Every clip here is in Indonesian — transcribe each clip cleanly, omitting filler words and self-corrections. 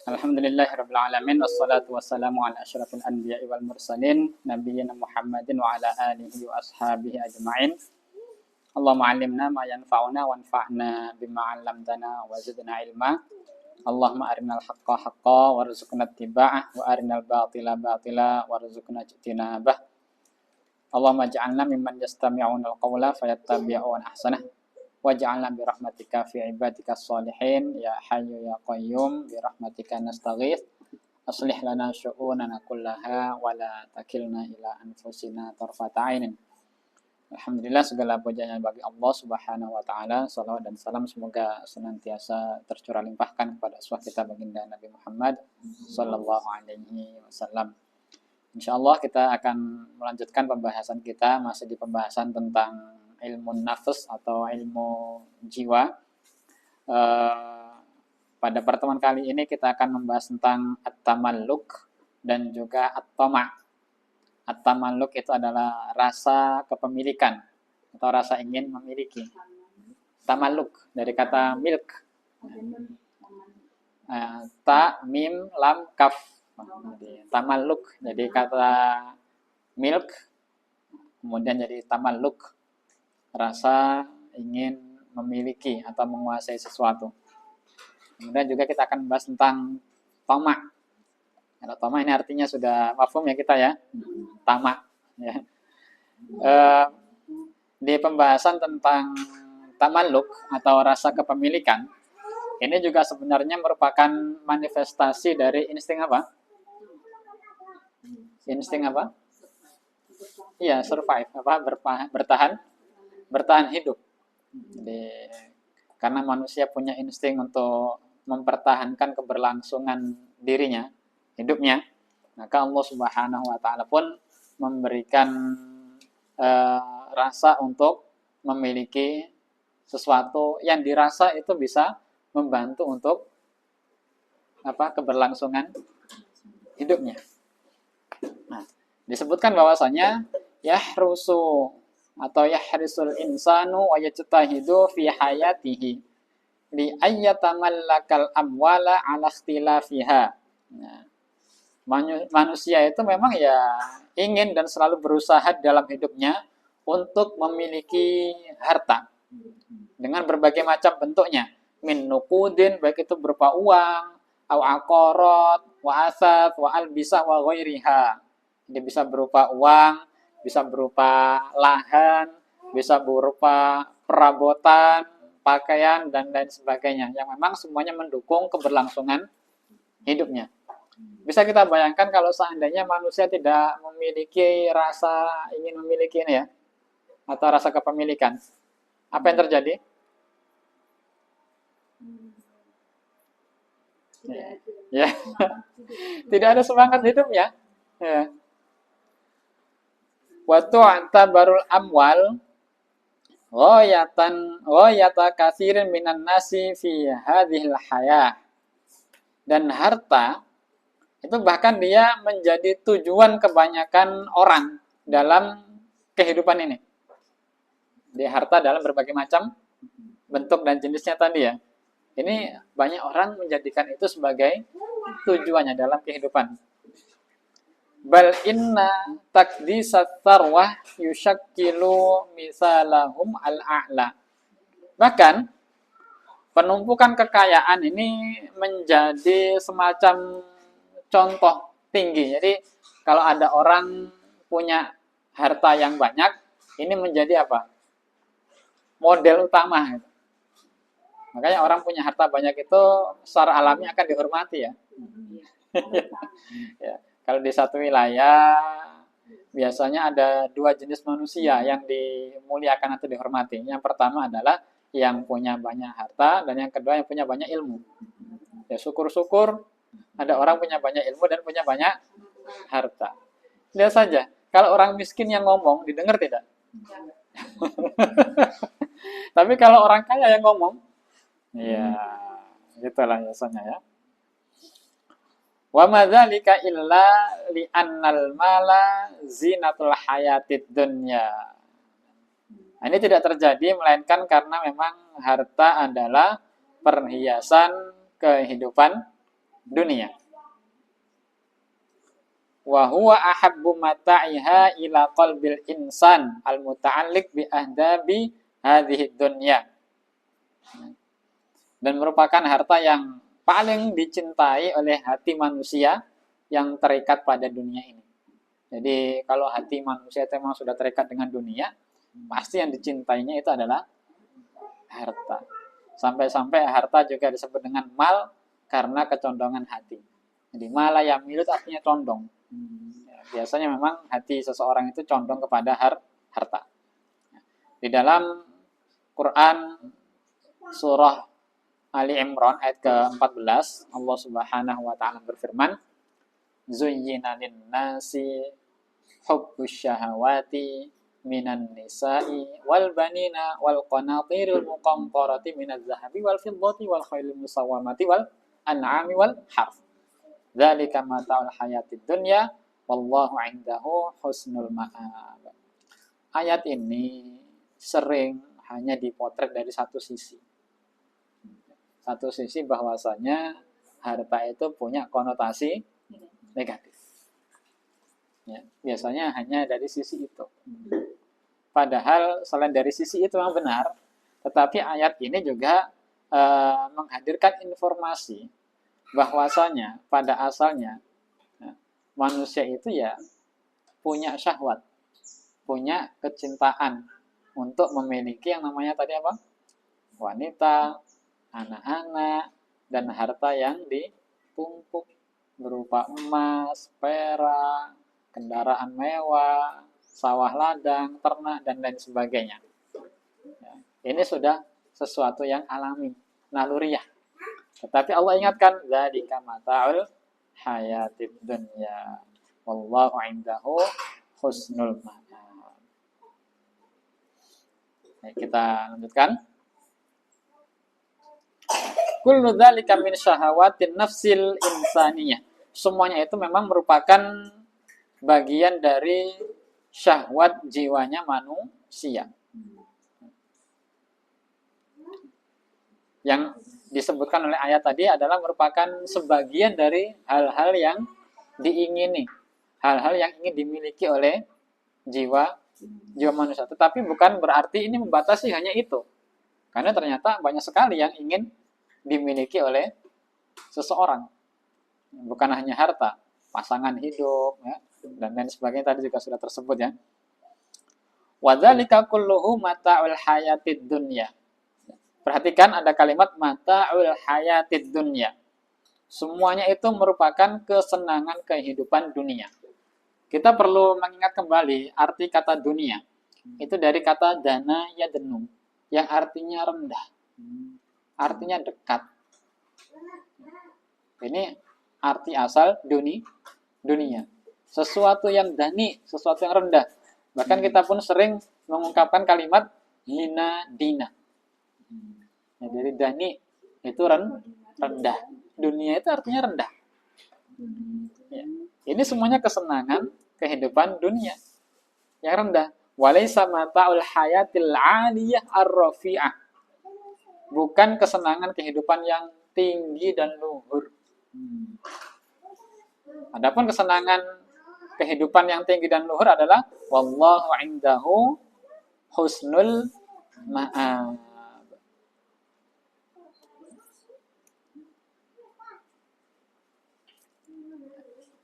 Alhamdulillahirabbil alamin wassalatu wassalamu ala asyrafil anbiya'i wal mursalin nabiyyina Muhammadin wa ala alihi wa ashabihi ajma'in. Allahumma 'allimna ma yanfa'una wanfa'na bima 'allamtana wa zidna ilma. Allahumma arinal haqqa haqqan warzuqna ittiba'ah wa arinal batila batila warzuqna ijtinabah. Allahumma ij'alna mimman yastami'una al-qawla fayattabi'una ahsanah. Waj'alna bi rahmatika fi ibadika sholihin ya hayyu ya qayyum bi rahmatika nastaghits aslih lana syu'unana kullaha wa la takilna ila anfusina tarfata ainin. Alhamdulillah, segala pujian bagi Allah Subhanahu wa taala. Shalawat dan salam semoga senantiasa tercurah limpahkan kepada uswah kita baginda Nabi Muhammad sallallahu alaihi wasallam. Insyaallah kita akan melanjutkan pembahasan kita masih di pembahasan tentang ilmu nafs atau ilmu jiwa. Pada pertemuan kali ini kita akan membahas tentang at-tamalluk dan juga at-tama'. At-tamalluk itu adalah rasa kepemilikan atau rasa ingin memiliki. Tamalluk dari kata milk. Ta, mim, lam, kaf. Tamalluk jadi kata milk kemudian jadi tamalluk, rasa ingin memiliki atau menguasai sesuatu. Kemudian juga kita akan membahas tentang tama'. Kalau tama' ini artinya sudah mafhum ya kita ya. Tama' ya. Di pembahasan tentang tamalluk atau rasa kepemilikan, ini juga sebenarnya merupakan manifestasi dari insting apa? Insting apa? Iya, survive, bertahan hidup. Jadi, karena manusia punya insting untuk mempertahankan keberlangsungan dirinya, hidupnya, maka Allah Subhanahu wa taala pun memberikan rasa untuk memiliki sesuatu yang dirasa itu bisa membantu untuk keberlangsungan hidupnya. Nah, disebutkan bahwasanya yahrusu atau yahrisul insanu wa yajtahidu fi hayatihi li ayyatamallakal amwala ala ikhtilafiha. Nah, manusia itu memang ya ingin dan selalu berusaha dalam hidupnya untuk memiliki harta dengan berbagai macam bentuknya, min nuqudin, baik itu berupa uang, au aqarat, wa asat, wa albisah, wa ghairiha. Ini bisa berupa uang, bisa berupa lahan, bisa berupa perabotan, pakaian, dan lain sebagainya. Yang memang semuanya mendukung keberlangsungan hidupnya. Bisa kita bayangkan kalau seandainya manusia tidak memiliki rasa ingin memiliki ini ya, atau rasa kepemilikan. Apa yang terjadi? Ya. Tidak ada semangat hidupnya. Ya. Wa tu'tabarul amwal ghayata katsirin minan nasi fi hadhil hayah. Dan harta itu bahkan dia menjadi tujuan kebanyakan orang dalam kehidupan ini. Di harta dalam berbagai macam bentuk dan jenisnya tadi ya. Ini banyak orang menjadikan itu sebagai tujuannya dalam kehidupan. Bal inna taqdisat sarwah yushakkilu misalahum al-a'la. Bahkan penumpukan kekayaan ini menjadi semacam contoh tinggi. Jadi kalau ada orang punya harta yang banyak, ini menjadi apa? Model utama. Makanya orang punya harta banyak itu secara alami akan dihormati ya. Ya. Kalau di satu wilayah biasanya ada dua jenis manusia yang dimuliakan atau dihormati. Yang pertama adalah yang punya banyak harta dan yang kedua yang punya banyak ilmu. Ya syukur-syukur ada orang punya banyak ilmu dan punya banyak harta. Lihat saja, kalau orang miskin yang ngomong didengar tidak? Tapi kalau orang kaya yang ngomong, ya gitulah biasanya ya. Wa madzalika illa li annal mala zinatul hayatid dunya. Nah, ini tidak terjadi melainkan karena memang harta adalah perhiasan kehidupan dunia. Wa huwa ahabbu mata'iha ila qalbil insan al-muta'alliq bi ahdabi hadhihi dunya. Dan merupakan harta yang paling dicintai oleh hati manusia yang terikat pada dunia ini. Jadi kalau hati manusia itu memang sudah terikat dengan dunia, pasti yang dicintainya itu adalah harta. Sampai-sampai harta juga disebut dengan mal karena kecondongan hati. Jadi mala yang milut artinya condong. Biasanya memang hati seseorang itu condong kepada harta. Di dalam Quran surah Ali Imran ayat ke-14, Allah Subhanahu wa taala berfirman, "Zuyyina lin-nasi hubbus syahawati minan nisa'i wal banina wal qanatiril muqantarati minaz zahabi wal fiddati wal khailil musawwamati wal an'ami wal harth. Dzalika mata'ul hayatid dunya wallahu 'indahu husnul ma'ab." Ayat ini sering hanya dipotret dari satu sisi. Satu sisi bahwasanya harta itu punya konotasi negatif. Ya, biasanya hanya dari sisi itu. Padahal selain dari sisi itu memang benar, tetapi ayat ini juga menghadirkan informasi bahwasanya pada asalnya manusia itu ya punya syahwat, punya kecintaan untuk memiliki yang namanya tadi apa? Wanita, anak-anak, dan harta yang ditumpuk berupa emas, perak, kendaraan mewah, sawah ladang, ternak, dan lain sebagainya. Ini sudah sesuatu yang alami, naluriah. Tetapi Allah ingatkan, dzalika mata'ul hayatid dunya wallahu 'indahu husnul ma'ab. Kita lanjutkan. Kullu dzalika min syahawatin nafsil insaniyah. Semuanya itu memang merupakan bagian dari syahwat jiwanya manusia. Yang disebutkan oleh ayat tadi adalah merupakan sebagian dari hal-hal yang diingini, hal-hal yang ingin dimiliki oleh jiwa manusia. Tetapi bukan berarti ini membatasi hanya itu. Karena ternyata banyak sekali yang ingin dimiliki oleh seseorang. Bukan hanya harta, pasangan hidup, ya, dan lain sebagainya tadi juga sudah tersebut ya. Wa dzalika kulluhu mata'ul hayatid dunya. Perhatikan ada kalimat mata'ul hayatid dunya. Semuanya itu merupakan kesenangan kehidupan dunia. Kita perlu mengingat kembali arti kata dunia. Itu dari kata dana yadnu, yang artinya rendah. Artinya dekat. Ini arti asal dunia. Sesuatu yang dani, sesuatu yang rendah. Bahkan kita pun sering mengungkapkan kalimat hina dina. Ya, dari dani itu rendah. Dunia itu artinya rendah. Ya. Ini semuanya kesenangan kehidupan dunia yang rendah. Walaysa mata'ul hayatil 'aliyah ar-rafi'ah. Bukan kesenangan kehidupan yang tinggi dan luhur. Adapun kesenangan kehidupan yang tinggi dan luhur adalah wallahu 'indahu husnul ma'ab.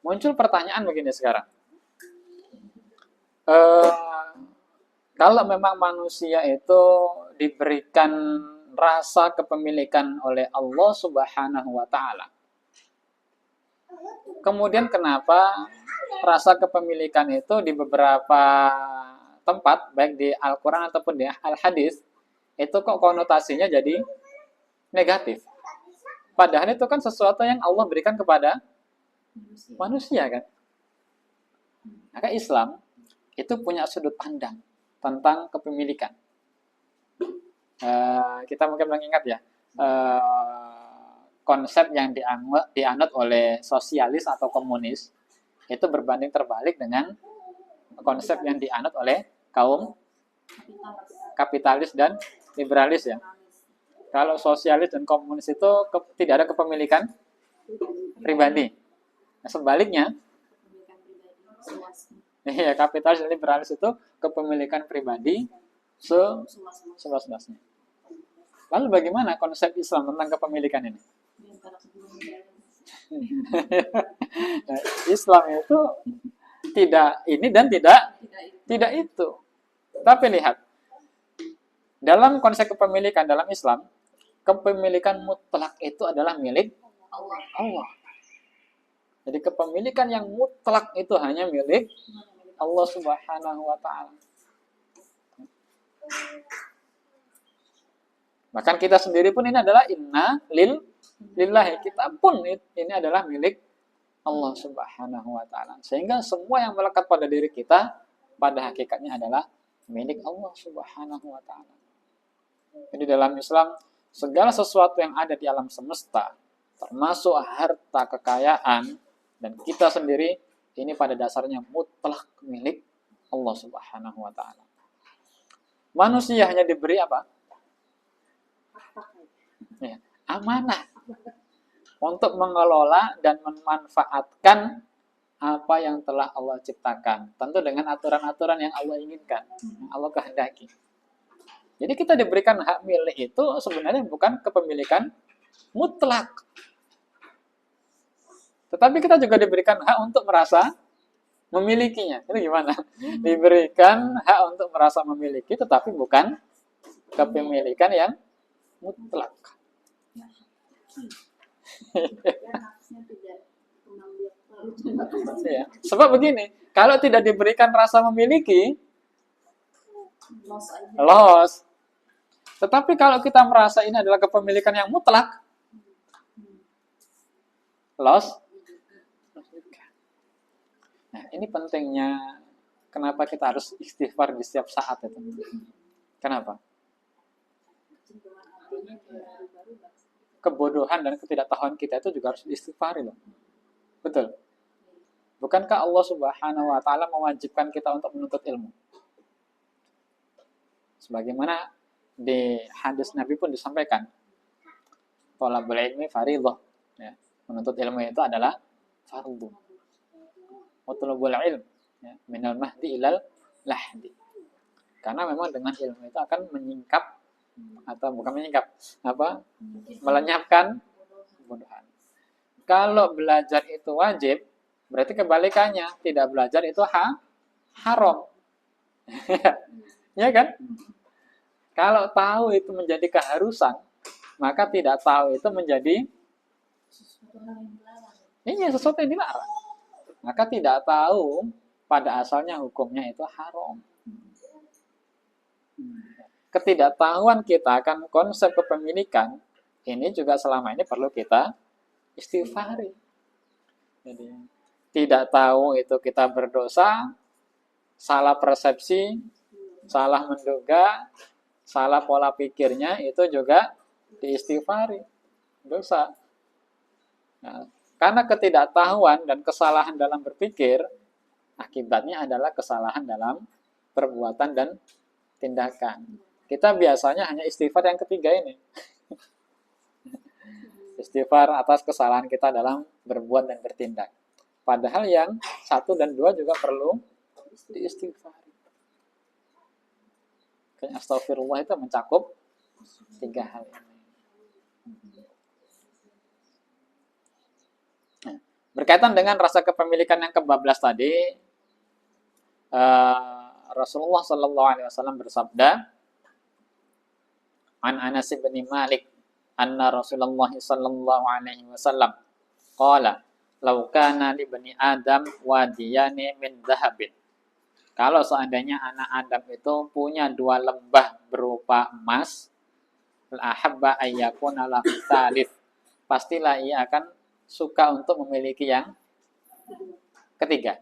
Muncul pertanyaan begini sekarang. Kalau memang manusia itu diberikan rasa kepemilikan oleh Allah Subhanahu wa taala, kemudian kenapa rasa kepemilikan itu di beberapa tempat, baik di Al-Quran ataupun di Al-Hadis, itu kok konotasinya jadi negatif? Padahal itu kan sesuatu yang Allah berikan kepada manusia kan? Maka Islam itu punya sudut pandang tentang kepemilikan. Kita mungkin mengingat ya, konsep yang dianut oleh sosialis atau komunis itu berbanding terbalik dengan konsep yang dianut oleh kaum kapitalis dan liberalis ya. Kalau sosialis dan komunis itu tidak ada kepemilikan pribadi. Nah, sebaliknya, iya, kapitalis dan liberalis itu kepemilikan pribadi seluas-luasnya. Lalu bagaimana konsep Islam tentang kepemilikan ini? Nah, Islam itu tidak ini dan tidak itu. Tapi lihat, dalam konsep kepemilikan dalam Islam, kepemilikan mutlak itu adalah milik Allah. Jadi kepemilikan yang mutlak itu hanya milik Allah Subhanahu wa taala. Bahkan kita sendiri pun ini adalah inna lillahi. Kita pun ini adalah milik Allah Subhanahu wa taala. Sehingga semua yang melekat pada diri kita pada hakikatnya adalah milik Allah Subhanahu wa taala. Jadi dalam Islam segala sesuatu yang ada di alam semesta, termasuk harta kekayaan dan kita sendiri, ini pada dasarnya mutlak milik Allah Subhanahu wa taala. Manusia hanya diberi apa? Ya, amanah untuk mengelola dan memanfaatkan apa yang telah Allah ciptakan. Tentu dengan aturan-aturan yang Allah inginkan, yang Allah kehendaki. Jadi kita diberikan hak milik itu sebenarnya bukan kepemilikan mutlak. Tetapi kita juga diberikan hak untuk merasa memilikinya. Itu gimana? Diberikan hak untuk merasa memiliki, tetapi bukan kepemilikan yang mutlak. Ya. Sebab begini, kalau tidak diberikan rasa memiliki, loss. Tetapi kalau kita merasa ini adalah kepemilikan yang mutlak, loss. Nah, ini pentingnya kenapa kita harus istighfar di setiap saat itu. Kenapa? Kebodohan dan ketidaktahuan kita itu juga harus istighfari loh. Betul. Bukankah Allah Subhanahu wa taala mewajibkan kita untuk menuntut ilmu? Sebagaimana di hadis Nabi pun disampaikan, thalabul ilmi fardhah. Ya, menuntut ilmu itu adalah fardu. Utlubul ilm, ya, minal mahdi ilal lahdi. Karena memang dengan ilmu itu akan menyingkap atau bukan menyingkap, melenyapkan kebodohan. Kalau belajar itu wajib, berarti kebalikannya, tidak belajar itu haram. Ya kan? Kalau tahu itu menjadi keharusan, maka tidak tahu itu menjadi sesuatu yang dilarang. Maka tidak tahu pada asalnya hukumnya itu haram. Ketidaktahuan kita akan konsep kepemilikan ini juga selama ini perlu kita istighfari. Jadi tidak tahu itu kita berdosa, salah persepsi, salah menduga, salah pola pikirnya itu juga diistighfari, dosa. Nah, karena ketidaktahuan dan kesalahan dalam berpikir, akibatnya adalah kesalahan dalam perbuatan dan tindakan. Kita biasanya hanya istighfar yang ketiga ini. Istighfar atas kesalahan kita dalam berbuat dan bertindak. Padahal yang 1 dan 2 juga perlu diistighfari. Astagfirullah itu mencakup 3 hal ini. Nah, berkaitan dengan rasa kepemilikan yang ke-12 tadi, Rasulullah Shallallahu Alaihi Wasallam bersabda, An Anas bin Malik, anna Rasulullah Shallallahu Alaihi Wasallam, qala, "Lau kana li bani Adam wadiyani min dhahabin." Kalau seandainya anak Adam itu punya 2 lembah berupa emas, ahabba ayyakuna lahu thalith, pastilah ia akan suka untuk memiliki yang ketiga.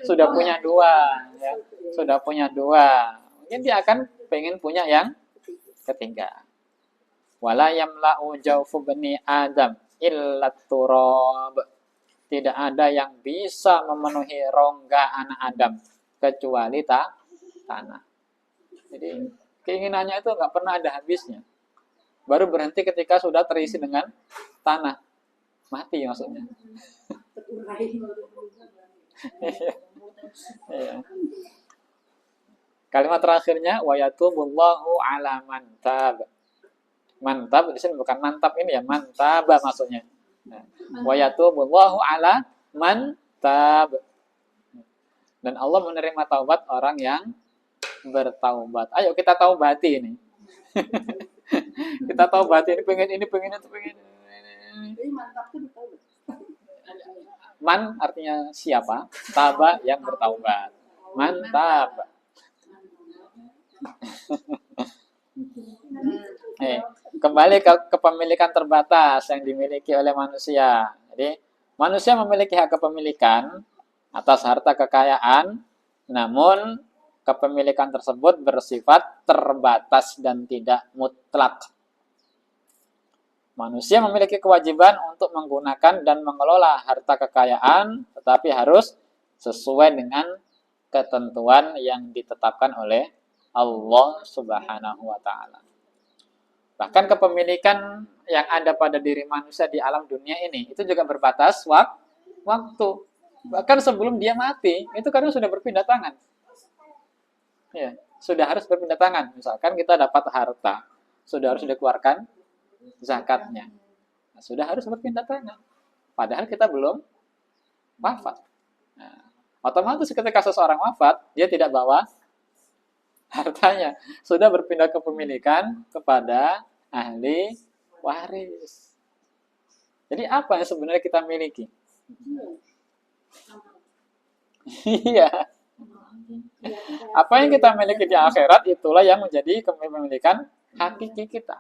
Sudah punya 2, ya. Sudah punya 2. Mungkin dia akan pengen punya yang ketiga. Wala yamla'u jawfu bani Adam illa turab. Tidak ada yang bisa memenuhi rongga anak Adam kecuali tanah. Jadi keinginannya itu nggak pernah ada habisnya. Baru berhenti ketika sudah terisi dengan tanah. Mati maksudnya. Iya. Kalimat terakhirnya wa yatubullahu ala man tab. Mantap di sini bukan mantap ini ya, mantaba maksudnya. Nah, wa yatubullahu ala man tab. Dan Allah menerima taubat orang yang bertaubat. Ayo kita taubati ini. Kita taubati ini, pengen itu, pengen ini. Man artinya siapa? Taba yang bertaubat. Mantap. Kembali ke kepemilikan terbatas yang dimiliki oleh manusia. Jadi manusia memiliki hak kepemilikan atas harta kekayaan, namun kepemilikan tersebut bersifat terbatas dan tidak mutlak. Manusia memiliki kewajiban untuk menggunakan dan mengelola harta kekayaan, tetapi harus sesuai dengan ketentuan yang ditetapkan oleh Allah Subhanahu wa Ta'ala. Bahkan kepemilikan yang ada pada diri manusia di alam dunia ini itu juga berbatas waktu. Bahkan sebelum dia mati, itu kadang sudah berpindah tangan. Ya, sudah harus berpindah tangan. Misalkan kita dapat harta, sudah harus dikeluarkan zakatnya. Nah, sudah harus berpindah tangan. Padahal kita belum wafat. Nah, otomatis ketika seseorang wafat, dia tidak bawa hartanya. Sudah berpindah kepemilikan kepada ahli waris. Jadi apa yang sebenarnya kita miliki? Iya. Apa yang kita miliki di akhirat itulah yang menjadi kepemilikan hakiki kita.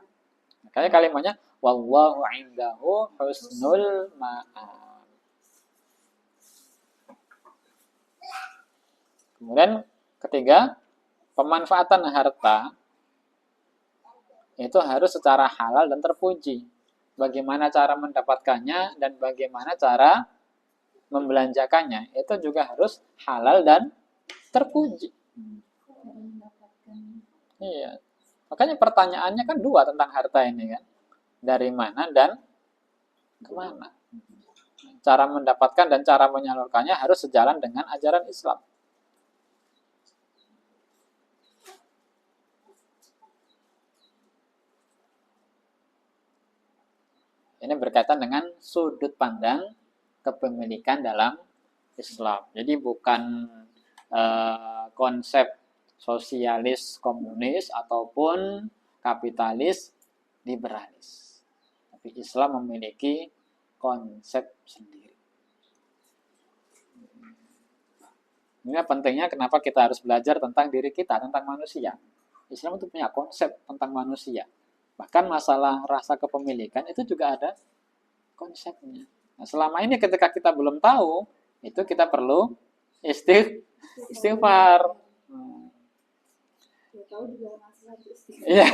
Makanya kalimatnya wallahu indahu husnul ma'ab. Kemudian ketiga, pemanfaatan harta itu harus secara halal dan terpuji. Bagaimana cara mendapatkannya dan bagaimana cara membelanjakannya itu juga harus halal dan terpuji. Iya. Makanya pertanyaannya kan dua tentang harta ini kan. Dari mana dan kemana. Cara mendapatkan dan cara menyalurkannya harus sejalan dengan ajaran Islam. Ini berkaitan dengan sudut pandang kepemilikan dalam Islam. Jadi bukan konsep sosialis komunis ataupun kapitalis liberalis. Tapi Islam memiliki konsep sendiri. Ini pentingnya kenapa kita harus belajar tentang diri kita, tentang manusia. Islam itu punya konsep tentang manusia. Bahkan masalah rasa kepemilikan itu juga ada konsepnya. Nah, selama ini ketika kita belum tahu, itu kita perlu istighfar. Iya.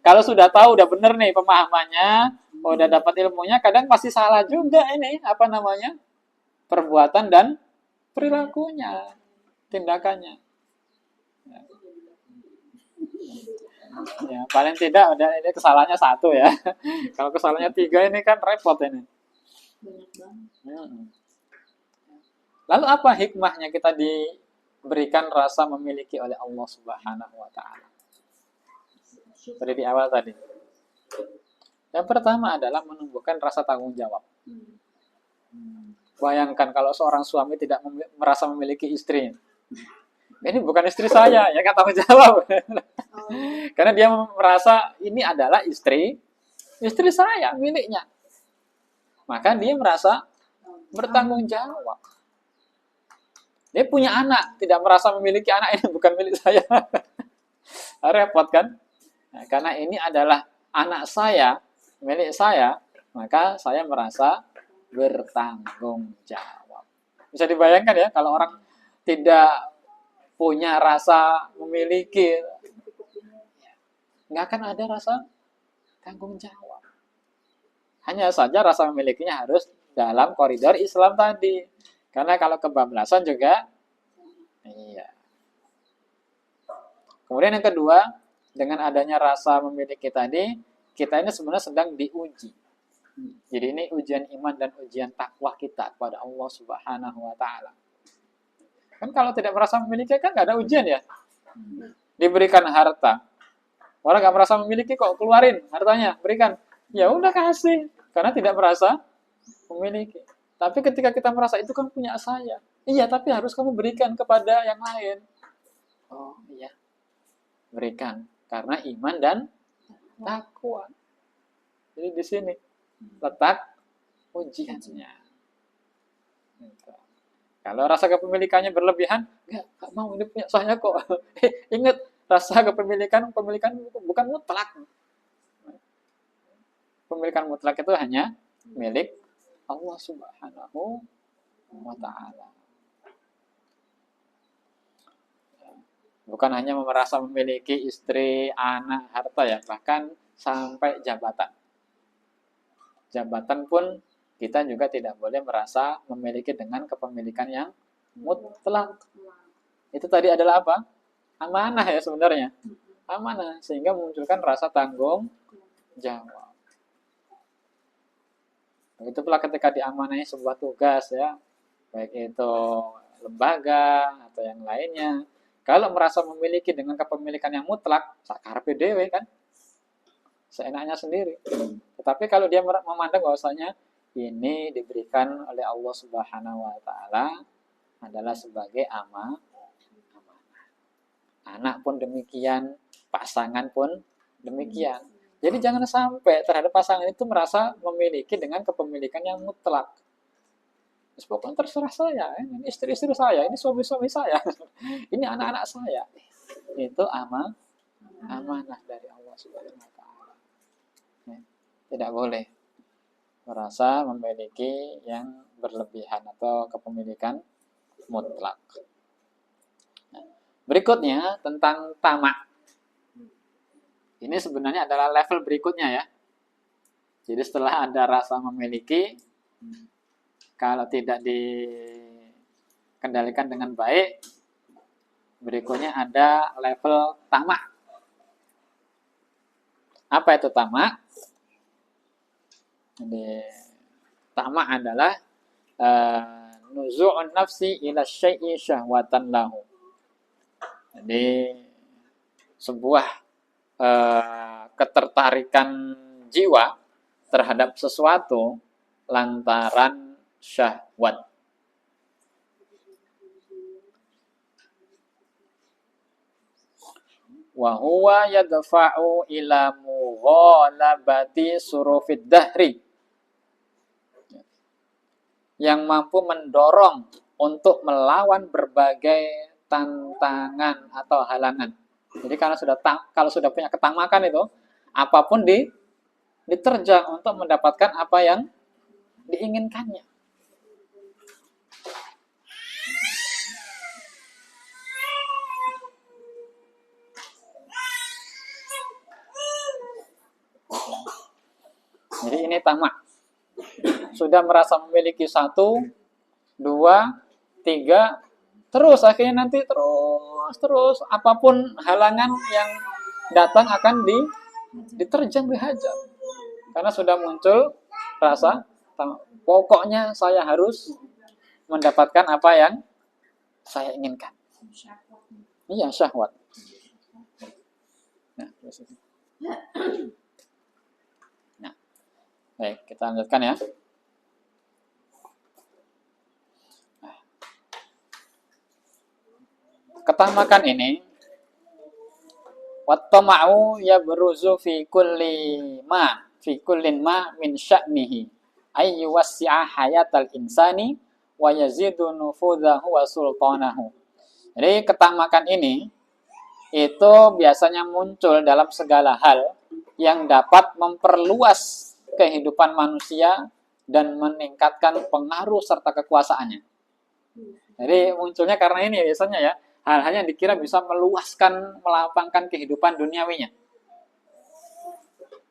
Kalau sudah tahu, udah bener nih pemahamannya, udah dapat ilmunya, kadang pasti salah juga ini, perbuatan dan perilakunya, tindakannya. Ya, paling tidak ada ini kesalahannya satu ya. Kalau kesalahannya 3 ini kan repot ini. Lalu apa hikmahnya kita diberikan rasa memiliki oleh Allah Subhanahu wa Ta'ala? Seperti di awal tadi. Yang pertama adalah menumbuhkan rasa tanggung jawab. Bayangkan kalau seorang suami tidak merasa memiliki istri. Ini bukan istri saya, ya nggak tanggung jawab. Karena dia merasa ini adalah istri saya, miliknya. Maka dia merasa bertanggung jawab. Dia punya anak, tidak merasa memiliki anak ini bukan milik saya. Repot kan? Nah, karena ini adalah anak saya, milik saya, maka saya merasa bertanggung jawab. Bisa dibayangkan ya, kalau orang tidak punya rasa memiliki, nggak akan ada rasa tanggung jawab. Hanya saja rasa memilikinya harus dalam koridor Islam tadi. Karena kalau kebablasan juga, iya. Kemudian yang kedua, dengan adanya rasa memiliki tadi, kita ini sebenarnya sedang diuji. Jadi ini ujian iman dan ujian takwa kita kepada Allah Subhanahu wa taala. Kan kalau tidak merasa memiliki kan nggak ada ujian ya. Diberikan harta. Orang nggak merasa memiliki kok keluarin hartanya, berikan. Ya udah kasih karena tidak merasa memiliki. Tapi ketika kita merasa itu kan punya saya. Iya, tapi harus kamu berikan kepada yang lain. Oh, iya. Berikan karena iman dan takwa. Jadi di sini letak ujiannya. Gitu. Kalau rasa kepemilikannya berlebihan, nggak mau ini punya saya kok. Ingat, rasa kepemilikan bukan mutlak. Pemilikan mutlak itu hanya milik Allah Subhanahu wa taala. Bukan hanya merasa memiliki istri, anak, harta ya, bahkan sampai jabatan. Jabatan pun kita juga tidak boleh merasa memiliki dengan kepemilikan yang mutlak. Itu tadi adalah apa? Amanah ya sebenarnya. Amanah, sehingga memunculkan rasa tanggung jawab. Begitu pula ketika diamanahi sebuah tugas ya, baik itu lembaga atau yang lainnya. Kalau merasa memiliki dengan kepemilikan yang mutlak, sakarpe dewe kan, seenaknya sendiri. Tetapi kalau dia memandang bahwasanya ini diberikan oleh Allah Subhanahu wa taala adalah sebagai amanah. Anak pun demikian, pasangan pun demikian. Jadi jangan sampai terhadap pasangan itu merasa memiliki dengan kepemilikan yang mutlak. Pokoknya terserah saya, ini istri-istri saya, ini suami-suami saya, ini anak-anak saya. Itu amanah dari Allah Subhanahu wa taala. Tidak boleh merasa memiliki yang berlebihan atau kepemilikan mutlak. Berikutnya tentang tamak. Ini sebenarnya adalah level berikutnya ya. Jadi setelah ada rasa memiliki, kalau tidak dikendalikan dengan baik, berikutnya ada level tamak. Apa itu tamak? Jadi, tamak adalah nuzu'un nafsi ila syai'i syahwatan lahu. Jadi sebuah ketertarikan jiwa terhadap sesuatu lantaran syahwat. Wa huwa yadfa'u ila mughalabati surufid dahri. Yang mampu mendorong untuk melawan berbagai tantangan atau halangan. Jadi kalau sudah punya ketamakan itu, apapun diterjang untuk mendapatkan apa yang diinginkannya. Jadi ini tamak. Sudah merasa memiliki 1, 2, 3, terus akhirnya nanti terus apapun halangan yang datang akan diterjang, dihajar. Karena sudah muncul rasa pokoknya saya harus mendapatkan apa yang saya inginkan. Iya, syahwat. Nah, baik, kita lanjutkan ya. Ketamakan ini wattama'u yabruzu fi kullin ma min sya'nihi ay yuwassi'a hayatal insani wa yazidu nufudhahu wa sultanahu. Jadi ketamakan ini itu biasanya muncul dalam segala hal yang dapat memperluas kehidupan manusia dan meningkatkan pengaruh serta kekuasaannya. Jadi munculnya karena ini biasanya ya, hal-hal yang dikira bisa meluaskan, melapangkan kehidupan duniawinya.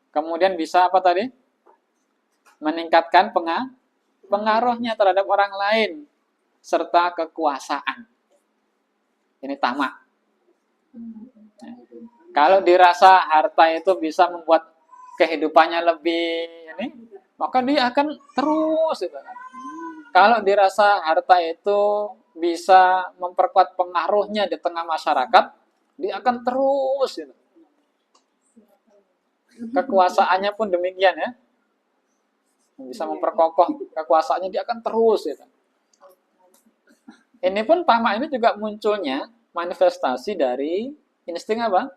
Kemudian bisa apa tadi? Meningkatkan pengaruhnya terhadap orang lain serta kekuasaan. Ini tamak. Kalau dirasa harta itu bisa membuat kehidupannya lebih maka dia akan terus gitu kan. Kalau dirasa harta itu bisa memperkuat pengaruhnya di tengah masyarakat, dia akan terus gitu. Kekuasaannya pun demikian ya. Bisa memperkokoh kekuasaannya, dia akan terus gitu. Ini pun tamak ini juga munculnya manifestasi dari insting apa?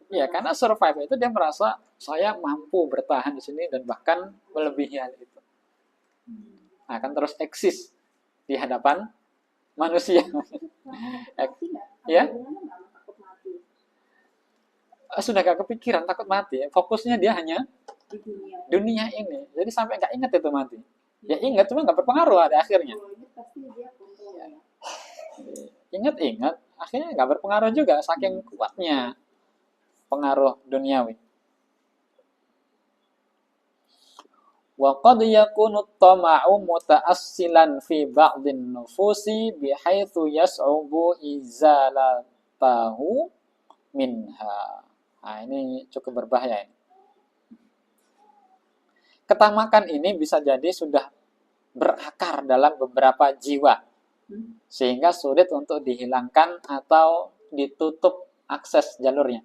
Ya, karena survive itu dia merasa saya mampu bertahan di sini dan bahkan melebihi hal itu. Akan terus eksis di hadapan manusia. Ya, sudah gak kepikiran takut mati. Fokusnya dia hanya dunia ini. Jadi sampai nggak ingat itu mati. Ya ingat, cuma nggak berpengaruh ada akhirnya. Ingat-ingat, akhirnya nggak berpengaruh juga saking kuatnya pengaruh duniawi. Wa qad yakunu at-tama'u muta'assilan fi ba'dhin nufusi bihaitsu yas'ubu izalatahu minha. Nah, ini cukup berbahaya ini. Ketamakan ini bisa jadi sudah berakar dalam beberapa jiwa sehingga sulit untuk dihilangkan atau ditutup akses jalurnya.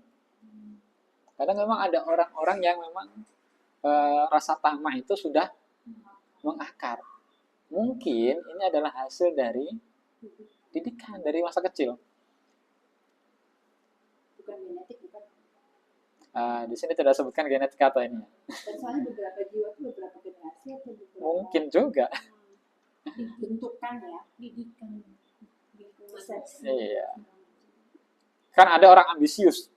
Kadang memang ada orang-orang yang memang rasa tamak itu sudah mengakar. Mungkin ini adalah hasil dari didikan dari masa kecil. Bukan genetik, bukan. Di sini tidak sebutkan genetik atau ini. Dan soalnya beberapa jiwa itu beberapa generasi atau beberapa Mungkin juga. dibentukkan ya, didikan. Iya. Kan ada orang ambisius.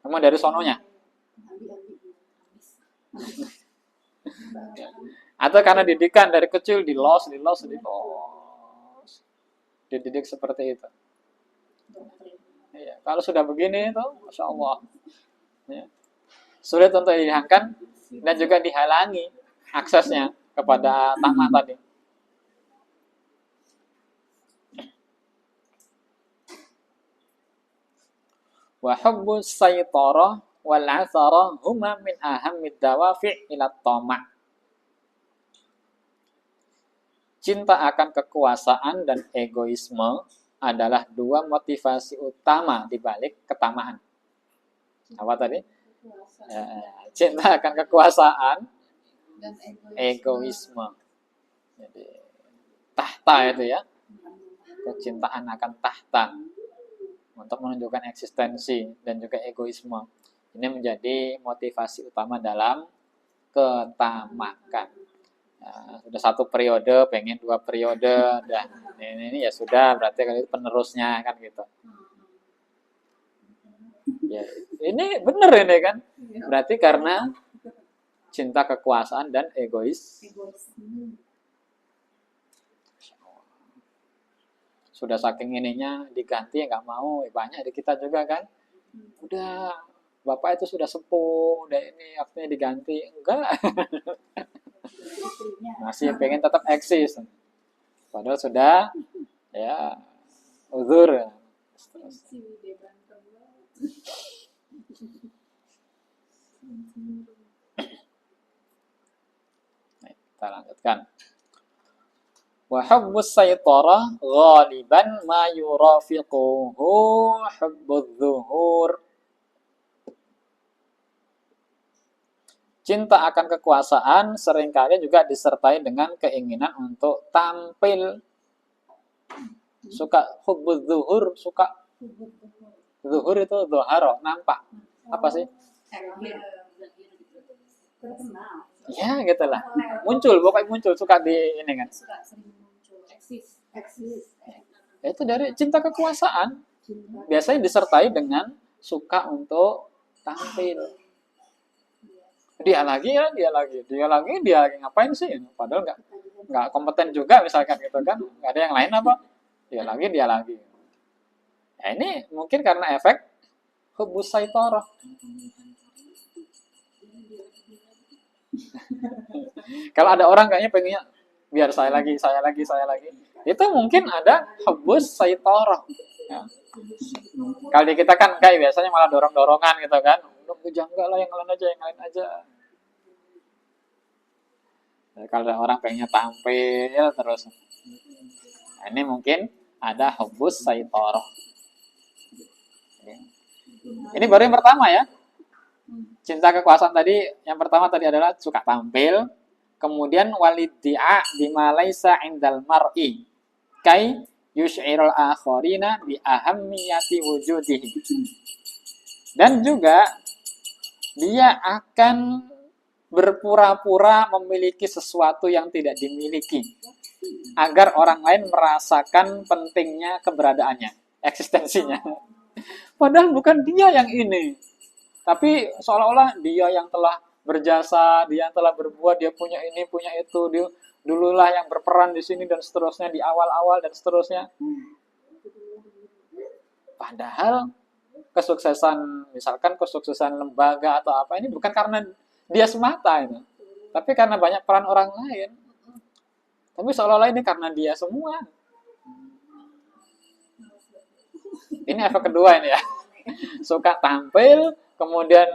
Memang dari sononya. Atau karena didikan dari kecil dilos. Dididik seperti itu. Iya. Kalau sudah begini itu, Masya Allah. Ya. Sulit untuk dihilangkan dan juga dihalangi aksesnya kepada tamak tadi. Wa hubbus saytarah wal 'athara huma min ahammid dawafi' ila tama'. Cinta akan kekuasaan dan egoisme adalah dua motivasi utama di balik ketamaan. Apa tadi? Cinta akan kekuasaan dan egoisme. Jadi tahta itu ya. Kecintaan akan tahta untuk menunjukkan eksistensi dan juga egoisme. Ini menjadi motivasi utama dalam ketamakan. Nah, sudah satu periode, pengen 2 periode, dan ini ya sudah, berarti kalau itu penerusnya kan gitu. Ya, ini benar ini kan? Berarti karena cinta kekuasaan dan egois. Sudah saking ininya diganti nggak mau, banyak di kita juga kan. Udah bapak itu sudah sepuh, udah ini waktunya diganti, enggak. Masih pengen tetap eksis. Padahal sudah ya uzur. Kita lanjutkan. Wa hubbus saytarah ghaliban ma yurafiquhu hubbudz zuhur. Cinta akan kekuasaan seringkali juga disertai dengan keinginan untuk tampil. Suka hubbudz zuhur, suka zuhur itu zuharo, nampak. Apa sih? Ya, gitulah. Muncul, pokoknya muncul, suka di ini kan. Itu dari cinta kekuasaan. Biasanya disertai dengan suka untuk tampil. Dia lagi ngapain sih? Padahal nggak kompeten juga misalkan gitu kan. Nggak ada yang lain apa? Dia lagi. Ya, ini mungkin karena efek hubbus saytarah. Kalau ada orang kayaknya pengennya biar saya lagi. Itu mungkin ada hubbus saytarah. Ya. Kalau di kita kan kayak biasanya malah dorong-dorongan gitu kan. Jangan enggak lah, yang lain aja. Kalau ada orang pengennya tampil terus. Nah, ini mungkin ada hubbus saitoroh. Ini baru yang pertama ya. Cinta kekuasaan tadi, yang pertama tadi adalah suka tampil. Kemudian waliddi'a bima laisa indal mar'i kai yush'irul akhorina bi ahammiyati wujudihi. Dan juga dia akan berpura-pura memiliki sesuatu yang tidak dimiliki agar orang lain merasakan pentingnya keberadaannya, eksistensinya. Padahal bukan dia yang ini, tapi seolah-olah dia yang telah berjasa, dia yang telah berbuat, dia punya ini, punya itu, dia dululah yang berperan di sini dan seterusnya, di awal-awal dan seterusnya. Padahal kesuksesan, misalkan kesuksesan lembaga atau apa ini bukan karena dia semata itu, tapi karena banyak peran orang lain. Tapi seolah-olah ini karena dia semua. Ini efek kedua ini ya. Suka tampil, kemudian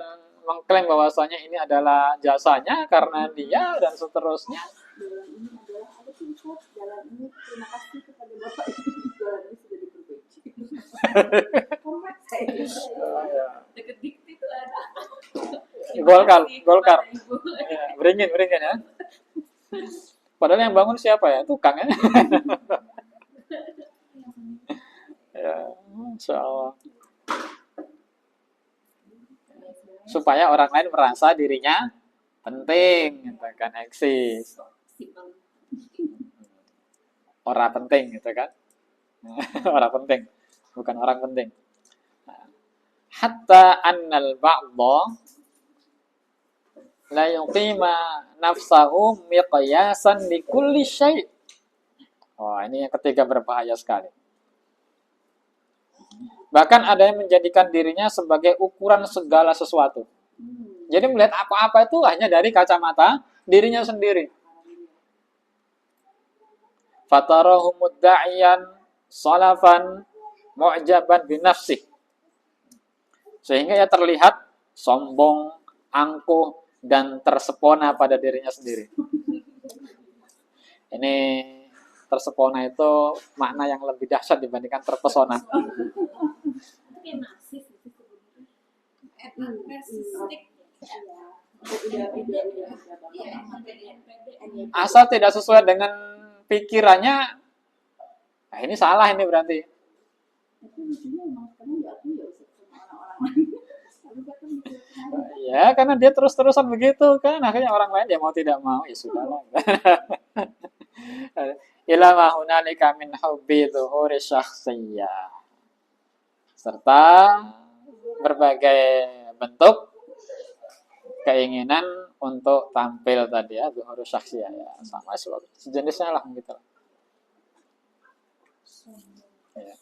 mengklaim bahwasanya ini adalah jasanya karena dia dan seterusnya. Jalan ini adalah ada tingkat, jalan ini terima kasih kepada Bapak ini, jalan ini sudah diperbaiki. Kompleks saya. Deket dikit itu ada. Golkar. Ya, beringin ya. Padahal yang bangun siapa ya? Tukang ya. Ya, Masya Allah. Supaya orang lain merasa dirinya penting, gitu kan, eksis. Orang penting, gitu kan. Orang penting, bukan orang penting. Hatta annal ba'dha la yuqima nafsahu miqyasan li kulli syai'. Oh, ini yang ketiga berbahaya sekali. Bahkan ada yang menjadikan dirinya sebagai ukuran segala sesuatu. Jadi melihat apa-apa itu hanya dari kacamata dirinya sendiri. Fatarahu mudda'iyan salafan mu'jaban binafsih. Sehingga ia terlihat sombong, angkuh, dan tersepona pada dirinya sendiri. Ini tersepona itu makna yang lebih dahsyat dibandingkan terpesona. Asal tidak sesuai dengan pikirannya, nah ini salah ini berarti. Ya, karena dia terus-terusan begitu kan, akhirnya orang lain dia mau tidak mau, ya sudahlah. Ila ma hunalika min hubbi dhuhuri syakhsiyah. Serta berbagai bentuk keinginan untuk tampil tadi ya, dhuhuri syakhsiyah ya, sama sejenisnya lah gitu. Ya.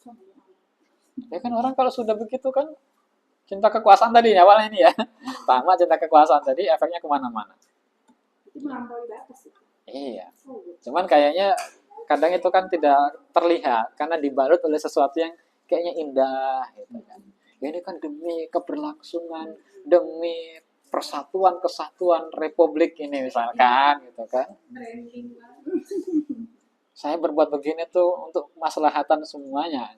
Ya kan orang kalau sudah begitu kan cinta kekuasaan tadi awalnya ini ya. Pertama cinta kekuasaan tadi efeknya kemana-mana. Itu melampaui batas. Iya. Cuman kayaknya kadang itu kan tidak terlihat karena dibalut oleh sesuatu yang kayaknya indah gitu kan. Ya ini kan demi keberlangsungan, demi persatuan kesatuan republik ini misalkan gitu kan. Saya berbuat begini tuh untuk kemaslahatan semuanya.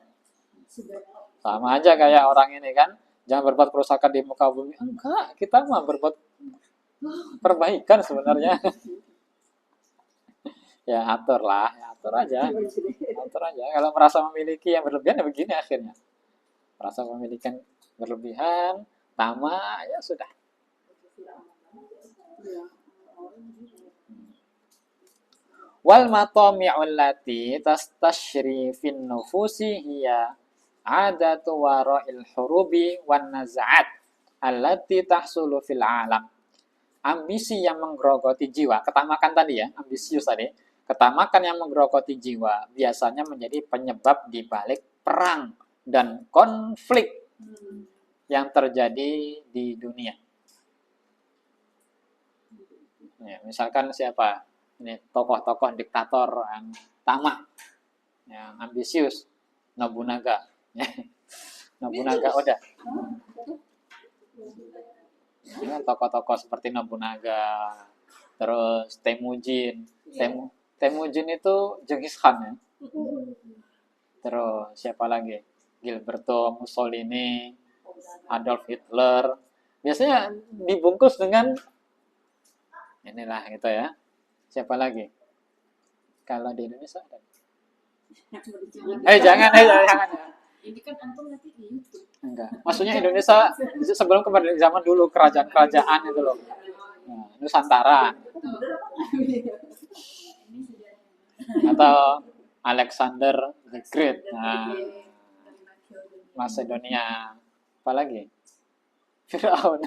Sama aja kayak orang ini kan, jangan berbuat kerusakan di muka bumi. Enggak, kita mah berbuat perbaikan sebenarnya. Ya atur aja. Atur aja. Kalau merasa memiliki yang berlebihan ya begini akhirnya. Merasa memiliki yang berlebihan, tamak, ya sudah. Wal matami'ul lati tastashri fin nufusi hiya adatu wara'il hurubi wan naz'at allati tahsulu fil alam. Ambisi yang menggerogoti jiwa, ketamakan tadi ya, ambisius tadi. Ketamakan yang menggerogoti jiwa biasanya menjadi penyebab di balik perang dan konflik yang terjadi di dunia. Ya, misalkan siapa? Ini tokoh-tokoh diktator yang tamak, yang ambisius, Nobunaga. Nobunaga Oda. Ya, tokoh-tokoh seperti Nobunaga, Terus Temujin. Temujin itu Genghis Khan ya. Terus siapa lagi? Gilberto Mussolini, Adolf Hitler. Biasanya dibungkus dengan inilah gitu ya. Siapa lagi? Kalau di Indonesia ada. Jangan. Ini kan antum nanti di YouTube. Enggak. Maksudnya Indonesia sebelum kemerdekaan zaman dulu kerajaan-kerajaan itu loh. Nah, Nusantara atau Alexander the Great. Nah, Macedonia. Apalagi? Firaun.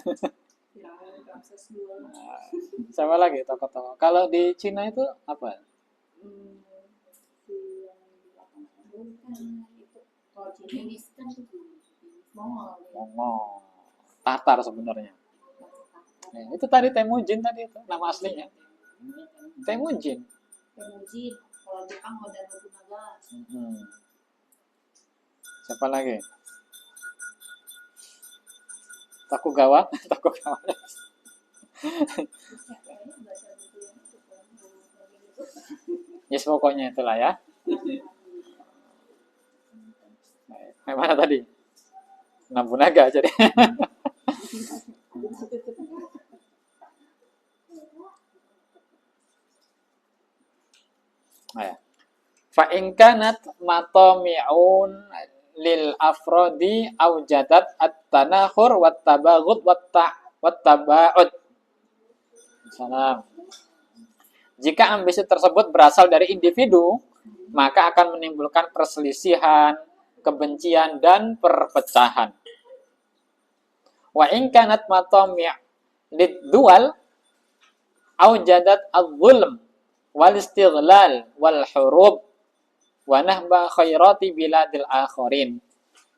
Siapa lagi tokoh-tokoh? Kalau di Cina itu apa? Mongol. Tatar sebenarnya. Nah, itu tadi Temujin tadi itu nama aslinya. Temujin. Kalau Jepang Oda Nobunaga. Siapa lagi? Tokugawa. Yes, pokoknya itulah ya. Yang mana tadi? Nobunaga jadi. Fa in kanat matami'un lil afrodi aujadat at-tanakhur wat tabaghut wat taba'ud. Salam. Jika ambisi tersebut berasal dari individu, maka akan menimbulkan perselisihan, kebencian dan perpecahan. Wa in kanat matami' lid-dual aujadat adz-zulm wal istighlal wal hurub wa nahba khairati biladil akharin.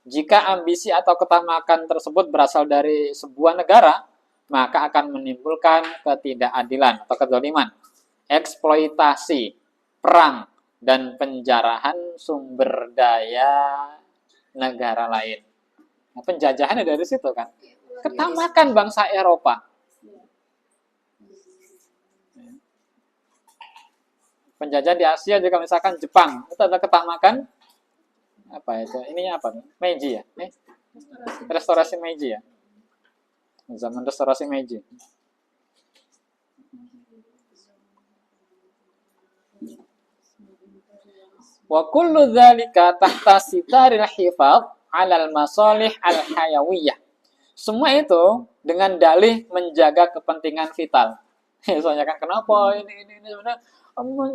Jika ambisi atau ketamakan tersebut berasal dari sebuah negara, maka akan menimbulkan ketidakadilan atau kezaliman, eksploitasi, perang, dan penjarahan sumber daya negara lain. Nah, penjajahannya dari situ kan. Ketamakan bangsa Eropa. Penjajah di Asia juga misalkan Jepang, itu ada ketamakan apa itu? Ininya apa? Meiji ya? Restorasi Meiji ya? Zaman restorasi Meiji. Wa kullu dzalika tahta sitaril hifadz 'alal masalih al-hayawiyah. Semua itu dengan dalih menjaga kepentingan vital. Soalnya kan kenapa ini sebenarnya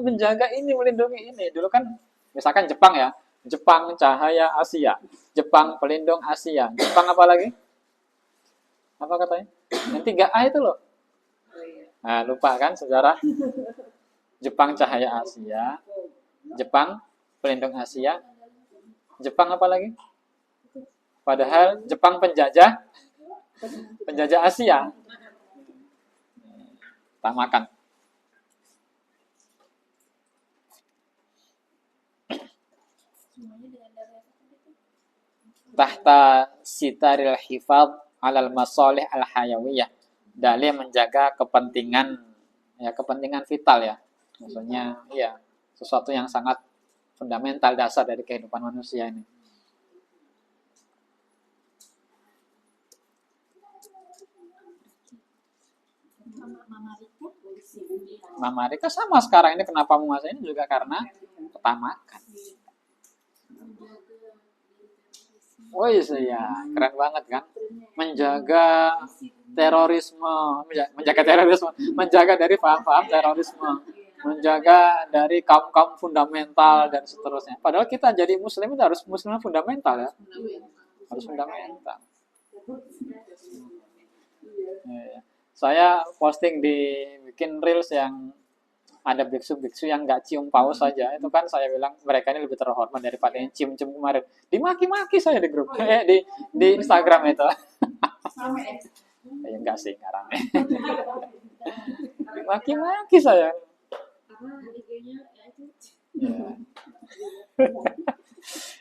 menjaga ini, melindungi ini. Dulu kan misalkan Jepang ya, Jepang Cahaya Asia, Jepang Pelindung Asia, Jepang apa lagi? Apa katanya? Yang 3A itu loh. Nah, lupa kan sejarah? Jepang Cahaya Asia, Jepang Pelindung Asia, Jepang apa lagi? Padahal Jepang penjajah Asia. Tak makan. Tahta sitaril hifadz 'alal masalih al-hayawiyah. Dalih menjaga kepentingan vital ya. Maksudnya ya sesuatu yang sangat fundamental dasar dari kehidupan manusia ini. Mama Rika sama sekarang ini kenapa menguasai ini juga karena ketamakan. Oh iya, keren banget kan? Menjaga terorisme, menjaga dari paham-paham terorisme, menjaga dari kaum-kaum fundamental dan seterusnya. Padahal kita jadi muslim itu harus muslim fundamental ya. Harus fundamental. Ya. Saya posting bikin reels yang ada biksu-biksu yang nggak cium paus saja. Itu kan saya bilang mereka ini lebih terhormat daripada yang cium-cium kemarin. Dimaki-maki saya di grup, di Instagram itu. Ya enggak sih, nggak rame. Dimaki-maki saya.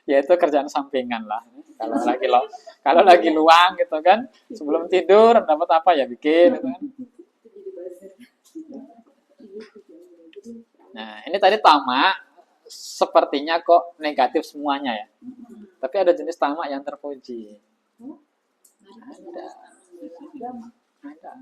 Ya itu kerjaan sampingan lah. Kalau lagi luang gitu kan, sebelum tidur dapat apa ya bikin gitu kan. Nah, ini tadi tamak sepertinya kok negatif semuanya ya. Tapi ada jenis tamak yang terpuji. Ada. Ada.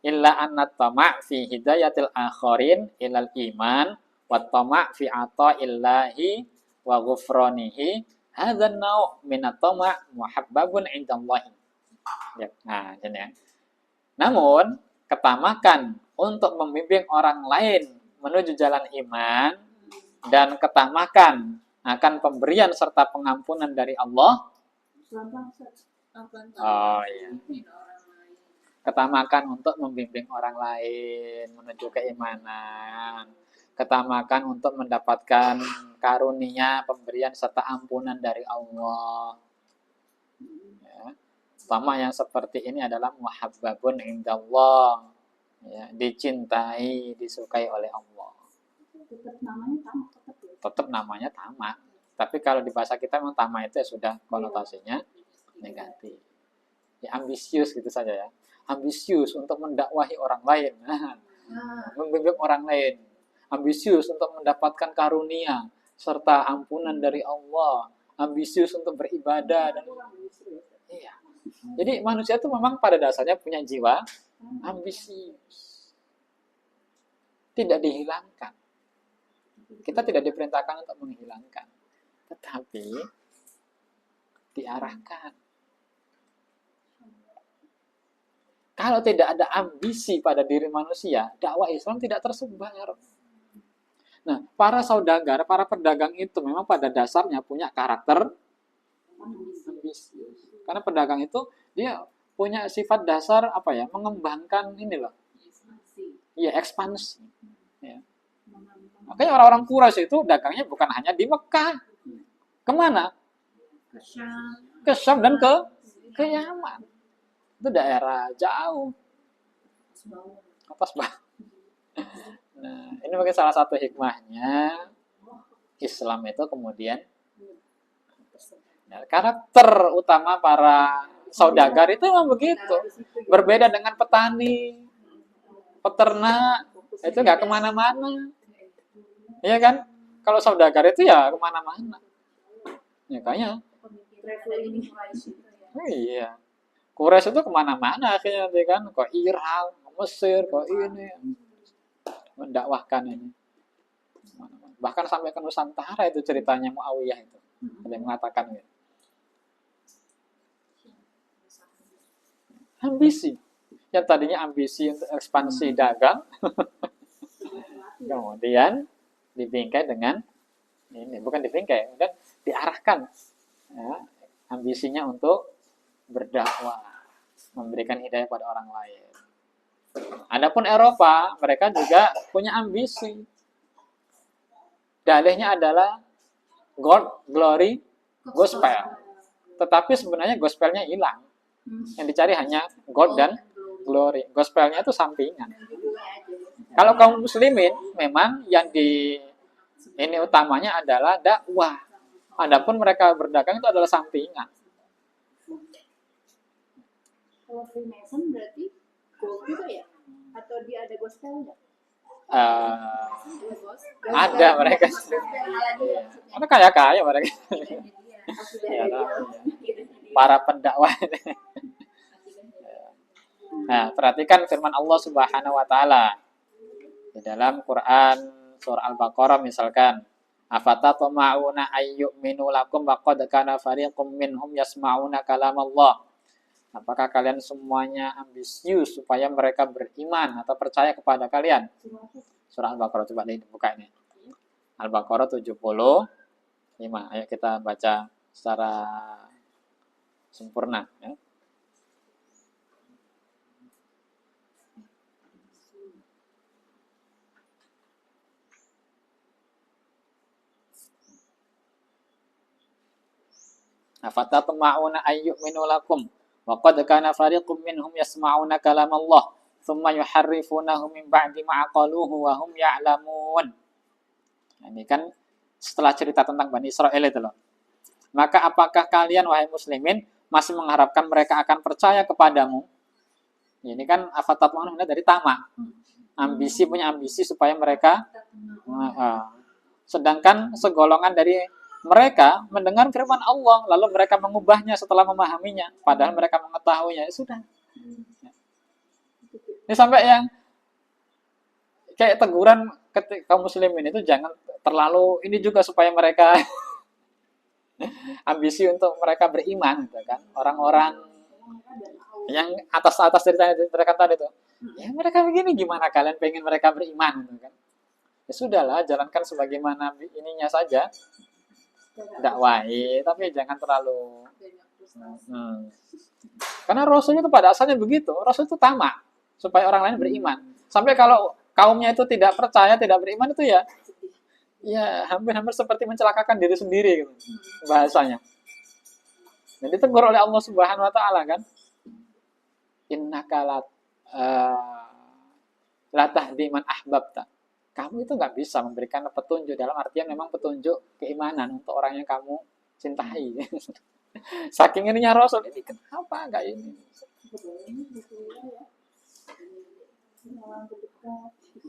Illa anna tamak fi hidayatil akharin ilal iman wa tamak fi ata'illahi wa ghufranihi hadzal nau' min at-tamak muhabbabun 'indallahi. Ya, nah, ini ya. Namun, ketamakan untuk membimbing orang lain menuju jalan iman dan ketamakan akan pemberian serta pengampunan dari Allah. Oh iya. Ketamakan untuk membimbing orang lain menuju keimanan. Ketamakan untuk mendapatkan karunia, pemberian serta ampunan dari Allah. Ya. Tamak yang seperti ini adalah muhabbabun indallah. Ya, dicintai, disukai oleh Allah. Tetap namanya tamak. Tapi kalau di bahasa kita memang tamak itu ya sudah konotasinya negatif. Ya ambisius gitu saja ya. Ambisius untuk mendakwahi orang lain. Membimbing orang lain. Ambisius untuk mendapatkan karunia serta ampunan dari Allah. Ambisius untuk beribadah dan iya. Jadi manusia itu memang pada dasarnya punya jiwa ambisius. Tidak dihilangkan. Kita tidak diperintahkan untuk menghilangkan. Tetapi diarahkan. Kalau tidak ada ambisi pada diri manusia, dakwah Islam tidak tersebar. Nah, para saudagar, para pedagang itu memang pada dasarnya punya karakter ambisius. Karena pedagang itu dia punya sifat dasar apa ya? Mengembangkan ini loh. Iya, ekspansi. Ya. Makanya orang-orang Quraisy itu dagangnya bukan hanya di Mekah. Kemana? Ke Syam dan ke Yaman. Itu daerah jauh. Atas bawah. Nah, ini mungkin salah satu hikmahnya Islam itu kemudian karakter utama para saudagar itu memang begitu. Berbeda dengan petani, peternak, itu nggak kemana-mana. Iya kan? Kalau saudagar itu ya kemana-mana. Ya kayaknya. Iya. Quraisy itu kemana-mana akhirnya nanti kan. Kok Irak, Mesir, kok ini. Mendakwahkan ini. Bahkan sampai ke Nusantara itu ceritanya Muawiyah itu. Ada yang mengatakan gitu. Ambisi. Yang tadinya ambisi untuk ekspansi dagang. Kemudian dibingkai dengan ini. Bukan dibingkai, kemudian diarahkan. Ya, ambisinya untuk berdakwah, memberikan hidayah pada orang lain. Adapun Eropa, mereka juga punya ambisi. Dalihnya adalah God, glory, gospel. Tetapi sebenarnya gospelnya hilang. Yang dicari hanya God dan glory. Gospelnya itu sampingan. Kalau kaum muslimin, memang yang ini utamanya adalah dakwah. Adapun mereka berdagang itu adalah sampingan. Kalau Freemason berarti gold juga ya? Atau dia ada gospelnya? Ada mereka. Ada kaya-kaya mereka. Ya, para pendakwah. Nah, perhatikan firman Allah Subhanahu wa taala di dalam Quran surah Al-Baqarah misalkan, afatatma'una ayyuminu lakum wa qad kana fariqum minhum yasma'una kalam Allah. Apakah kalian semuanya ambisius supaya mereka beriman atau percaya kepada kalian? Surah Al-Baqarah, coba dibuka ini. Al-Baqarah 75. Ayo kita baca secara sempurna. Ya. Afatatma'una ayyuminu lakum wa qad kana fariqum minhum yasma'una kalam Allah thumma yuharrifunahu min ba'di ma aqaluhu wa hum ya'lamun. Ini kan setelah cerita tentang Bani Israel itu loh. Maka apakah kalian wahai muslimin masih mengharapkan mereka akan percaya kepadamu? Ini kan afatatma'una dari tamak. punya ambisi supaya mereka sedangkan segolongan dari mereka mendengar firman Allah lalu mereka mengubahnya setelah memahaminya padahal mereka mengetahuinya. Ya sudah. Ini sampai yang kayak teguran ketika kaum muslimin itu jangan terlalu ini juga supaya mereka ambisi untuk mereka beriman gitu kan. Orang-orang yang atas-atas cerita tadi tuh. Ya mereka begini gimana kalian pengen mereka beriman gitu kan. Ya sudahlah, jalankan sebagaimana ininya saja. Dakwai, tapi jangan terlalu karena Rasul itu pada asalnya begitu. Rasul itu tamak supaya orang lain beriman. Sampai kalau kaumnya itu tidak percaya, tidak beriman itu ya hampir-hampir seperti mencelakakan diri sendiri gitu, bahasanya. Dan ditegur oleh Allah Subhanahu wa taala kan. Innaka la tahdi man ahbabta. Kamu itu nggak bisa memberikan petunjuk dalam artian memang petunjuk keimanan untuk orang yang kamu cintai. Saking ininya Rasul ini kenapa nggak ini?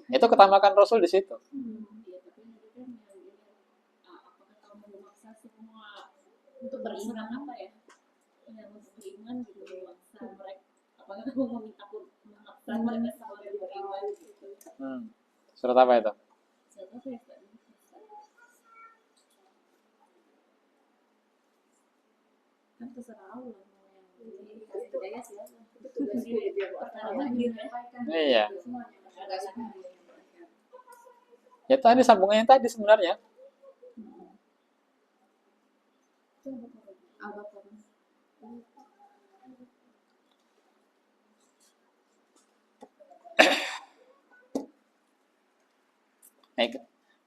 Itu ketamakan Rasul di situ. Untuk beriman apa ya? Untuk beriman gitu memaksa mereka. Apakah kamu meminta memaksa mereka sama beriman gitu? Surat apa itu? Surat apa ya? Kan terserah Allah mau yang sih. Iya. Ya tadi sambungannya tadi sebenarnya.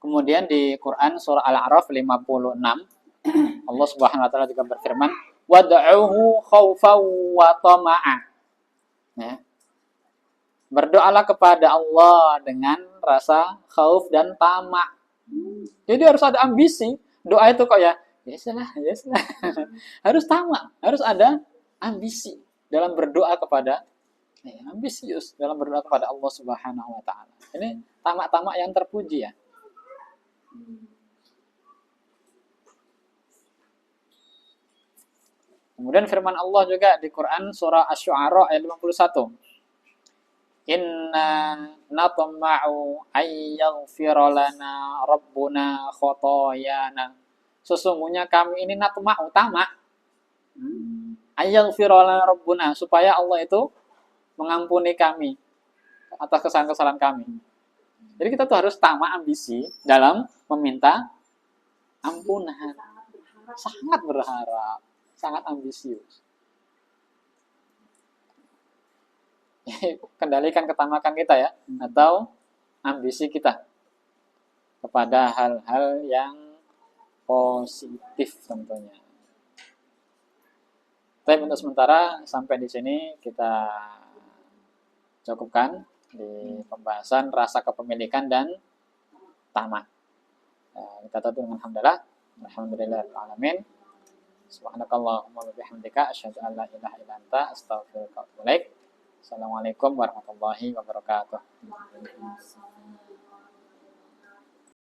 Kemudian di Quran surah Al-A'raf 56 Allah Subhanahu wa taala juga berfirman wad'uhu khaufan wa tama'a. Ya. Berdoalah kepada Allah dengan rasa khauf dan tamak. Jadi harus ada ambisi. Doa itu kok ya sudah. Harus tamak, harus ada ambisi dalam berdoa kepada ambisius dalam berdoa kepada Allah Subhanahu wa taala. Ini tamak-tamak yang terpuji ya. Kemudian firman Allah juga di Quran surah Asy-Syu'ara ayat 51. Inna natma'u ayyaghfira lana rabbuna khotoyana. Sesungguhnya kami ini natma'u tamak. Ayyaghfira lana rabbuna supaya Allah itu mengampuni kami atas kesalahan-kesalahan kami. Jadi kita tuh harus tamak ambisi dalam meminta ampunan. Sangat berharap, sangat ambisius. Kendalikan ketamakan kita ya, atau ambisi kita kepada hal-hal yang positif tentunya. Tapi untuk sementara sampai di sini kita cukupkan di pembahasan rasa kepemilikan dan tamak. Kita tutup dengan alhamdulillahirrahmanirrahim. Subhanakallahumma wa bihamdika asyhadu an la ilaha illa anta astaghfiruka wa atubu ilaik. Assalamualaikum warahmatullahi wabarakatuh.